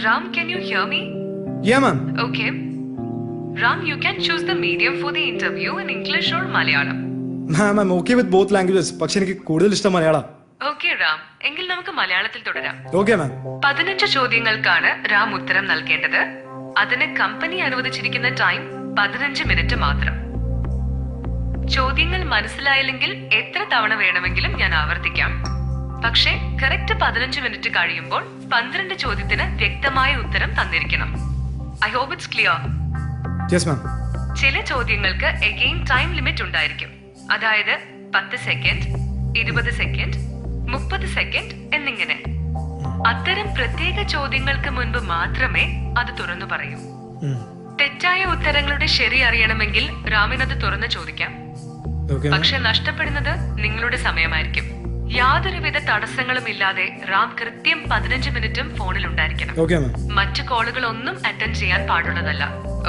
Ram, can you hear me? Yeah, ma'am. Okay. Ram, you can choose the medium for the interview in English or Malayalam. Ma'am, I'm okay with both languages. പക്ഷെ എനിക്ക് കൂടുതൽ ഇഷ്ടം Malayalam. Okay, Ram. എങ്കിൽ നമുക്ക് മലയാളത്തിൽ തുടരാം. Okay, ma'am. 15 ചോദ്യങ്ങൾക്കാണ് Ram ഉത്തരം നൽകേണ്ടത്. അതിന് കമ്പനി അനുവദിച്ചിരിക്കുന്ന ടൈം 15 മിനിറ്റ് മാത്രം. ചോദ്യങ്ങൾ മനസ്സിലായില്ലെങ്കിൽ എത്ര തവണ വേണമെങ്കിലും ഞാൻ ആവർത്തിക്കാം. പക്ഷേ കറക്റ്റ് 15 മിനിറ്റ് കഴിയുമ്പോൾ 12 ചോദ്യത്തിന് വ്യക്തമായ ഉത്തരം തന്നിരിക്കണം. I hope it's clear. Yes ma'am. ചില ചോദ്യങ്ങൾക്ക് അഗെയിൻ ടൈം ലിമിറ്റ് ഉണ്ടായിരിക്കും. അതായത് 10 സെക്കൻഡ്, 20 സെക്കൻഡ്, 30 സെക്കൻഡ് എന്നിങ്ങനെ. അത്തരം പ്രത്യേക ചോദ്യങ്ങൾക്ക് മുൻപ് മാത്രമേ അത് തുറന്നു പറയൂ. തെറ്റായ ഉത്തരങ്ങളുടെ ശരി അറിയണമെങ്കിൽ റാമിനത് തുറന്നു ചോദിക്കാം. പക്ഷെ നഷ്ടപ്പെടുന്നത് നിങ്ങളുടെ സമയമായിരിക്കും. യാതൊരുവിധ തടസ്സങ്ങളും ഇല്ലാതെ റാം കൃത്യം 15 മിനിറ്റും ഫോണിൽ ഉണ്ടായിരിക്കണം. മറ്റു കോളുകൾ ഒന്നും അറ്റൻഡ് ചെയ്യാൻ പാടുള്ളതല്ല.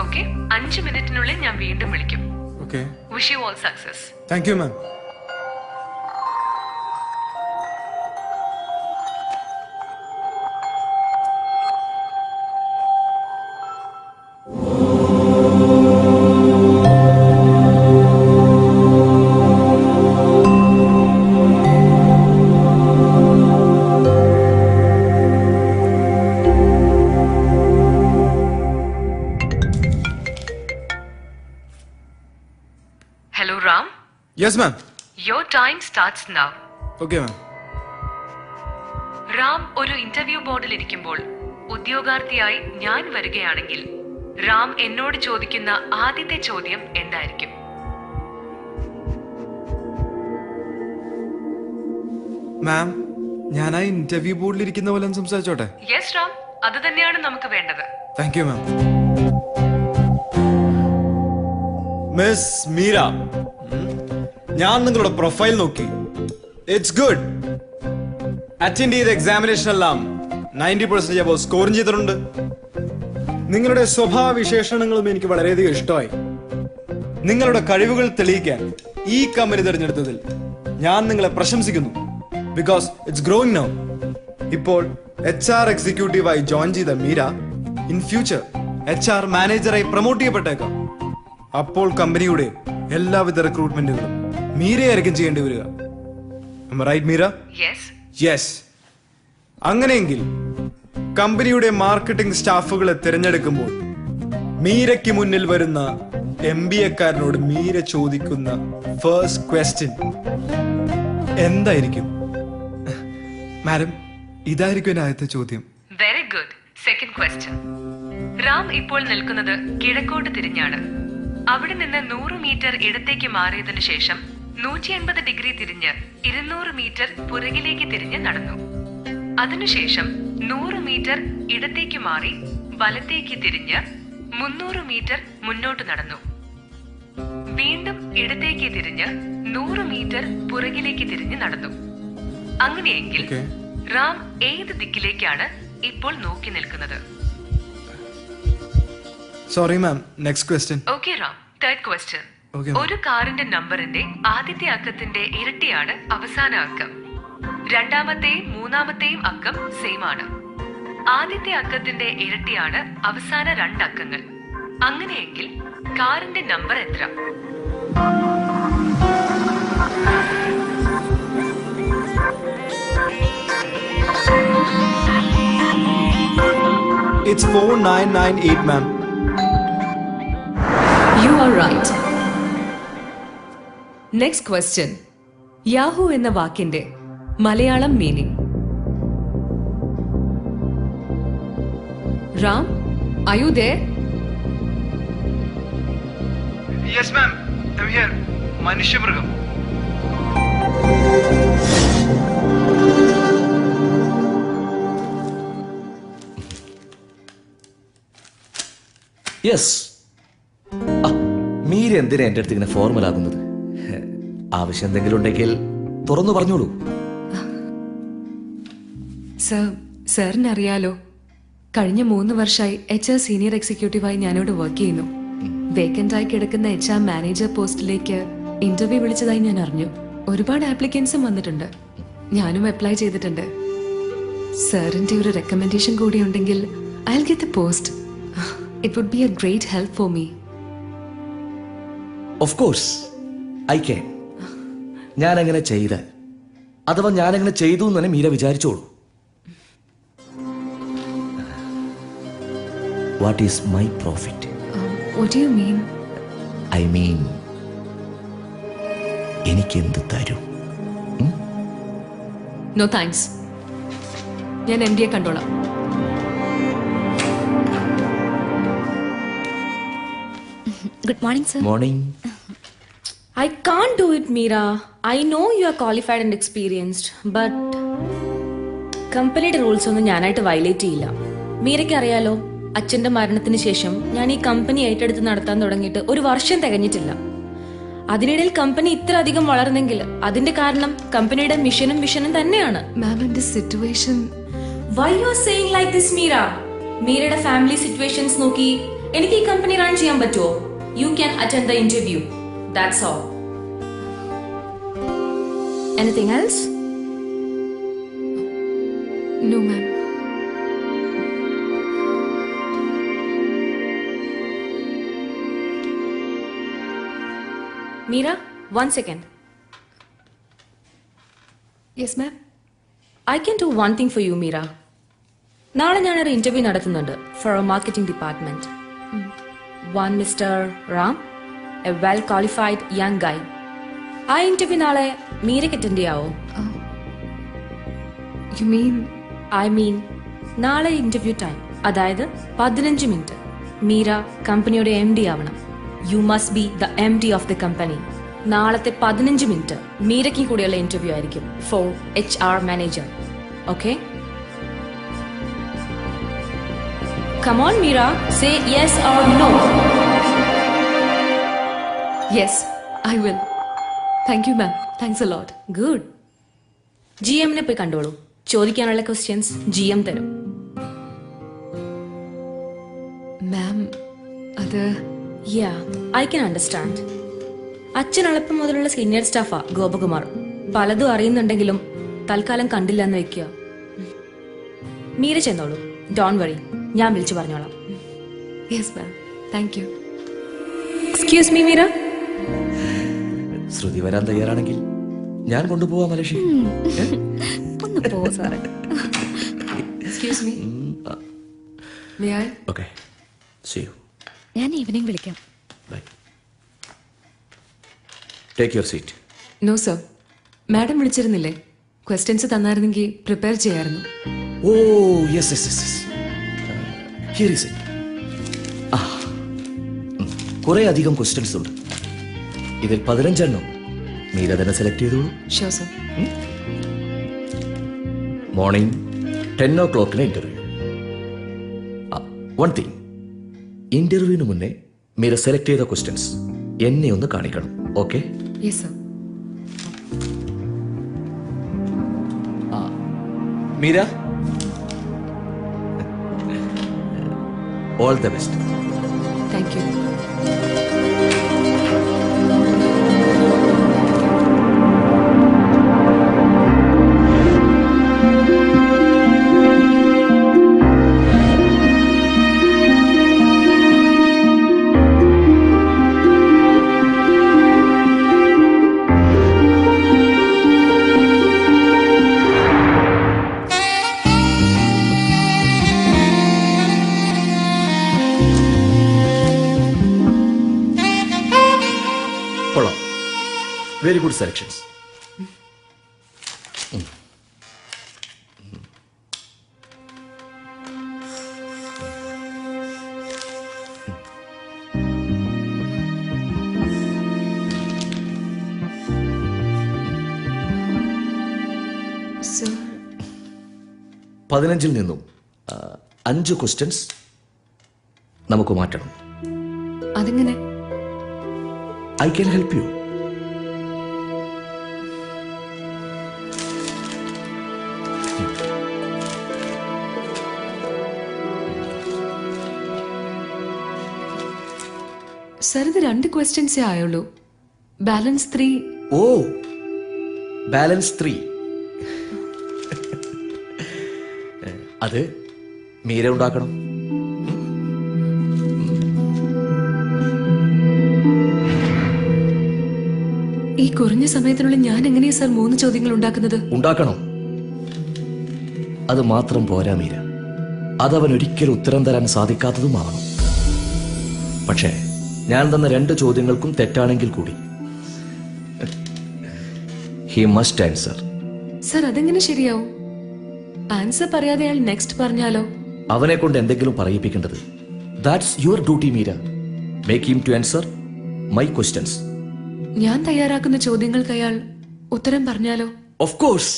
ഓക്കെ, 5 മിനിറ്റിനുള്ളിൽ ഞാൻ വീണ്ടും വിളിക്കും. Wish you all success. Thank you ma'am. Hello, Ram. Yes, ma'am. Your time starts now. Okay, ma'am. Ram ഒരു ഇന്റർവ്യൂ ബോർഡിൽ ഇരിക്കുമ്പോൾ ഉദ്യോഗാർത്ഥിയായി ഞാൻ വരികയാണെങ്കിൽ റാം എന്നോട് ചോദിക്കുന്ന ആദ്യത്തെ ചോദ്യം എന്തായിരിക്കും? മാം, ഞാൻ ആ ഇന്റർവ്യൂ ബോർഡിൽ ഇരിക്കുന്ന പോലെ സംസാരിച്ചോട്ടെ? യെസ് റാം, അത് തന്നെയാണ് നമുക്ക് വേണ്ടത്. Thank you ma'am. Miss Meera, ഞാൻ നിങ്ങളുടെ പ്രൊഫൈൽ നോക്കി. It's good. അറ്റൻഡ് ചെയ്ത എക്സാമിനേഷൻ എല്ലാം 90% അബോവ് സ്കോർ ചെയ്തിട്ടുണ്ട്. നിങ്ങളുടെ സ്വഭാവ വിശേഷണങ്ങളും എനിക്ക് വളരെയധികം ഇഷ്ടമായി. നിങ്ങളുടെ കഴിവുകൾ തെളിയിക്കാൻ ഈ കമ്പനി തിരഞ്ഞെടുത്തതിൽ ഞാൻ നിങ്ങളെ പ്രശംസിക്കുന്നു. Because it's growing now. ഇപ്പോൾ HR എക്സിക്യൂട്ടീവായി ജോയിൻ ചെയ്ത മീര ഇൻ ഫ്യൂച്ചർ HR മാനേജറായി പ്രൊമോട്ട് ചെയ്യപ്പെട്ടേക്കാം. അപ്പോൾ കമ്പനിയുടെ എല്ലാവിധ റിക്രൂട്ട്മെന്റുകളും മീരയായിരിക്കും ചെയ്യേണ്ടി വരിക. റൈറ്റ് മീര? യെസ്. അങ്ങനെയെങ്കിൽ കമ്പനിയുടെ മാർക്കറ്റിംഗ് സ്റ്റാഫുകളെ തിരഞ്ഞെടുക്കുമ്പോൾ മീരയ്ക്ക് മുന്നിൽ വരുന്ന MBA-കാരനോട് മീര ചോദിക്കുന്ന ഫസ്റ്റ് ക്വസ്റ്റ്യൻ എന്തായിരിക്കും? മാഡം, ഇതായിരിക്കും എന്റെ ആദ്യത്തെ ചോദ്യം. Very good. Second question. Ram ഇപ്പോൾ നിൽക്കുന്നത് കിഴക്കോട്ട് തിരിഞ്ഞാണ്. അവിടെ നിന്ന് 100 മീറ്റർ ഇടത്തേക്ക് മാറിയതിനു ശേഷം 180 ഡിഗ്രി തിരിഞ്ഞ് 200 മീറ്റർ പുറകിലേക്ക് തിരിഞ്ഞ് നടന്നു. അതിനുശേഷം 100 മീറ്റർ ഇടത്തേക്ക് മാറി വലത്തേക്ക് തിരിഞ്ഞ് 300 മീറ്റർ മുന്നോട്ട് നടന്നു. വീണ്ടും ഇടത്തേക്ക് തിരിഞ്ഞ് 100 മീറ്റർ പുറകിലേക്ക് തിരിഞ്ഞ് നടന്നു. അങ്ങനെയെങ്കിൽ റാം ഏത് ദിക്കിലേക്കാണ് ഇപ്പോൾ നോക്കി നിൽക്കുന്നത്? Sorry ma'am, next question. Okay Ram, third question. ഒരു കാറിന്റെ നമ്പറിന്റെ ആദ്യത്തെ അക്കത്തിന്റെ ഇരട്ടിയാണ് അവസാന അക്കം. രണ്ടാമത്തെയും മൂന്നാമത്തെയും അക്കം സെയിം ആണ്. ആദ്യത്തെ അക്കത്തിന്റെ ഇരട്ടിയാണ് അവസാന 2 അക്കങ്ങൾ. അങ്ങനെയെങ്കിൽ കാറിന്റെ നമ്പർ എത്ര? It's 4998, ma'am. You are right. Next question. Yahoo എന്ന വാക്കിന്റെ Malayalam meaning? Ram, are you there? Yes, ma'am. I'm here. മനുഷ്യമൃഗം. യെസ്. മീര എന്തിനാ എൻ്റെ അടുത്ത് ഇങ്ങനെ ഫോർമൽ ആകുന്നത്? ആവശ്യം എന്തെങ്കിലും ഉണ്ടെങ്കിൽ തുറന്നു പറഞ്ഞോളൂ. സാറിന് അറിയാലോ, കഴിഞ്ഞ 3 വർഷമായി HR സീനിയർ എക്സിക്യൂട്ടീവായി ഞാനിവിടെ വർക്ക് ചെയ്യുന്നു. വേക്കന്റ് ആയി കിടക്കുന്ന HR മാനേജർ പോസ്റ്റിലേക്ക് ഇന്റർവ്യൂ വിളിച്ചതായി ഞാൻ അറിഞ്ഞു. ഒരുപാട് ആപ്ലിക്കൻസും വന്നിട്ടുണ്ട്. ഞാനും അപ്ലൈ ചെയ്തിട്ടുണ്ട്. സാറിന്റെ ഒരു റെക്കമെൻഡേഷൻ കൂടി ഉണ്ടെങ്കിൽ I'll get the post. It would be a great help for me. Of course I can. ഞാനങ്ങനെ ചെയ്താൽ, അഥവാ ഞാനങ്ങനെ ചെയ്തു എന്ന് തന്നെ മീര വിചാരിച്ചോളൂ. What is my profit? What do you mean? I mean, എനിക്കെന്ത് തരും? No thanks. ഞാൻ MD കണ്ടോളാം. Good morning, sir. Morning. I can't do it, Meera. I know you are qualified and experienced, but കമ്പനിയുടെ റൂൾസ് ഒന്നും ഞാനായിട്ട് violate ചെയ്യില്ല. മീരയ്ക്ക് അറിയാലോ, അച്ഛന്റെ മരണത്തിന് ശേഷം ഞാൻ ഈ കമ്പനി ഏറ്റെടുത്ത് നടത്താൻ തുടങ്ങിയിട്ട് 1 വർഷം തികഞ്ഞിട്ടില്ല. അതിനിടയിൽ കമ്പനി ഇത്ര അധികം വളർന്നെങ്കിൽ അതിന്റെ കാരണം കമ്പനിയുടെ മിഷനും വിഷനും തന്നെയാണ്. Ma'am, in this situation, Why you are saying like this, Meera? മീരയുടെ ഫാമിലി സിറ്റുവേഷൻസ് നോക്കി എനിക്ക് ഈ കമ്പനി റൺ ചെയ്യാൻ പറ്റുമോ? You can attend the interview. That's all. Anything else? no ma'am. Meera, 1 second. Yes ma'am. I can do one thing for you, Meera. നാളെ ഞാനൊരു interview നടത്തുന്നുണ്ട് for a marketing department. One Mr. Ram, a well qualified young guy. ആ interview നാളെ മീരയ്ക്ക് attend ചെയ്യാവോ? You mean I mean, നാളെ interview time, അതായത് 15 minute. Meera കമ്പനിയുടെ MD ആവണം. You must be the MD of the company. നാളത്തെ 15 മിനിറ്റ് മീരയ്ക്ക് കൂടെയുള്ള ഇന്റർവ്യൂ ആയിരിക്കും for HR manager. Okay? Come on, Meera. Say yes or no. yes, I will. Thank you ma'am. Thanks a lot. Good. GM-നെ പോയി കണ്ടോളൂ. ചോദിക്കാനുള്ള questions GM തരും. Ma'am, അത് Yeah, I can understand. അച്ഛൻ എളുപ്പം മുതലുള്ള സീനിയർ സ്റ്റാഫാ ഗോപകുമാർ. പലതും അറിയുന്നുണ്ടെങ്കിലും തൽക്കാലം കണ്ടില്ല എന്ന് വെക്കുക. മീര ചെന്നോളൂ. ഡോണ്ട് വറി, ഞാൻ വിളിച്ചു പറഞ്ഞോളാം. yes ma'am. Thank you. Excuse me Meera. Shruti വരാൻ തയ്യാറാണെങ്കിൽ ഞാൻ കൊണ്ടുപോവാം മലേഷ്യ. ഒന്ന് പോ സാറേ. Excuse me. May I? Okay, see you. ഞാൻ ഈവനിങ് വിളിക്കാം. Bye. Take your seat. No sir. Madam വിളിച്ചിരുന്നില്ലേ? ക്വസ്റ്റ്യൻസ് തന്നായിരുന്നെങ്കിൽ പ്രിപ്പയർ ചെയ്യായിരുന്നു. Oh, yes, yes, yes, yes. Here is it. കുറെ അധികം ക്വസ്റ്റ്യൻസ് ഉണ്ട്. ഇതിൽ 15 മീര തന്നെ സെലക്ട് ചെയ്തോളൂ. Sure sir. Morning 10 o'clock interview. One thing, ഇന്റർവ്യൂവിന് മുന്നേ മീര സെലക്ട് ചെയ്ത ക്വസ്റ്റ്യൻസ് എന്നെ ഒന്ന് കാണിക്കണം. Okay? Yes sir. Meera, all the best. Thank you. കൊള്ളാം. Very good selections. സർ 15 നിന്നും 5 ക്വസ്റ്റ്യൻസ് നമുക്ക് മാറ്റണം. അതെങ്ങനെ? I can help you. Sir ഇത് 2 ക്വസ്റ്റ്യൻസേ ആയുള്ളൂ. ബാലൻസ് 3. ഓ, ബാലൻസ് 3. അത് മീര ഉണ്ടാക്കണം. ഈ കുറഞ്ഞ സമയത്തിനുള്ളിൽ ഞാൻ എങ്ങനെയാ സർ 3 ചോദ്യങ്ങൾ ഉണ്ടാക്കുന്നത്? ഉണ്ടാക്കണം. അത് മാത്രം പോരാ മീര, അതവൻ ഒരിക്കലും ഉത്തരം തരാൻ സാധിക്കാത്തതുമാവണം. പക്ഷേ ഞാൻ തന്ന 2 ചോദ്യങ്ങൾക്കും തെറ്റാണെങ്കിൽ കൂടി ഹി മസ്റ്റ് ആൻസർ. സർ അതെങ്ങനെ ശരിയാവും? ആൻസർ പറയാതെ അയാൾ നെക്സ്റ്റ് പറഞ്ഞാലോ? അവനെ കൊണ്ട് എന്തെങ്കിലും പറയിപ്പിക്കേണ്ടത്. That's your duty Meera. Make him to answer my questions. ഞാൻ തയ്യാറാക്കുന്ന ചോദ്യങ്ങൾക്ക് അയാൾ ഉത്തരം പറഞ്ഞാലോ? Of course,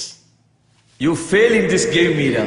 you fail in this game, Meera.